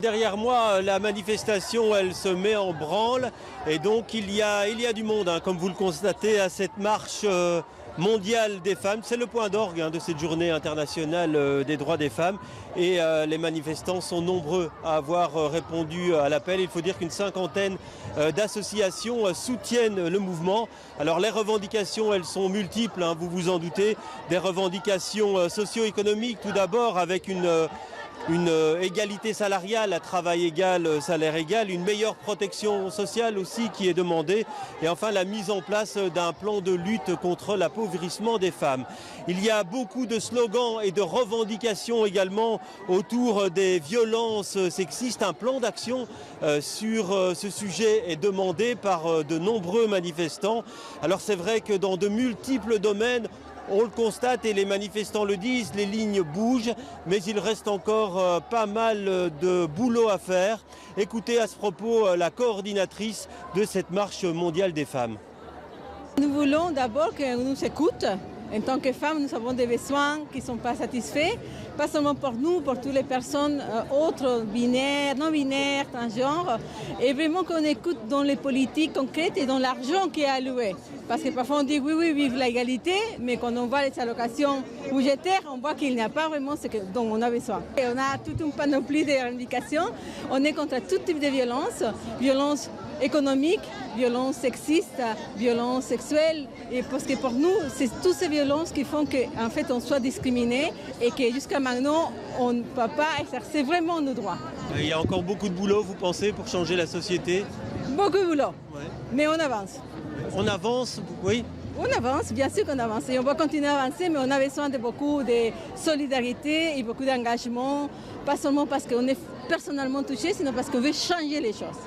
Derrière moi, la manifestation, elle se met en branle et donc il y a du monde, comme vous le constatez, à cette marche mondiale des femmes. C'est le point d'orgue de cette journée internationale des droits des femmes et les manifestants sont nombreux à avoir répondu à l'appel. Il faut dire qu'une cinquantaine d'associations soutiennent le mouvement. Alors les revendications, elles sont multiples, vous vous en doutez. Des revendications socio-économiques tout d'abord avec une égalité salariale, à travail égal, salaire égal, une meilleure protection sociale aussi qui est demandée et enfin la mise en place d'un plan de lutte contre l'appauvrissement des femmes. Il y a beaucoup de slogans et de revendications également autour des violences sexistes. Un plan d'action sur ce sujet est demandé par de nombreux manifestants. Alors c'est vrai que dans de multiples domaines, on le constate et les manifestants le disent, les lignes bougent, mais il reste encore pas mal de boulot à faire. Écoutez à ce propos la coordinatrice de cette marche mondiale des femmes. Nous voulons d'abord qu'on nous écoute. En tant que femmes, nous avons des besoins qui ne sont pas satisfaits, pas seulement pour nous, pour toutes les personnes autres, binaires, non-binaires, transgenres, et vraiment qu'on écoute dans les politiques concrètes et dans l'argent qui est alloué. Parce que parfois on dit oui, vive l'égalité, mais quand on voit les allocations budgétaires, on voit qu'il n'y a pas vraiment ce dont on a besoin. Et on a toute une panoplie de revendications. On est contre tout type de violence, violence économique, violence sexiste, violence sexuelle, et parce que pour nous, c'est toutes ces violences qui font qu'en fait on soit discriminé et que jusqu'à maintenant, on ne peut pas exercer vraiment nos droits. Il y a encore beaucoup de boulot, vous pensez, pour changer la société? Beaucoup de boulot, ouais. Mais on avance. On avance, oui? On avance, bien sûr qu'on avance et on va continuer à avancer, mais on a besoin de beaucoup de solidarité et beaucoup d'engagement, pas seulement parce qu'on est personnellement touché, sinon parce qu'on veut changer les choses.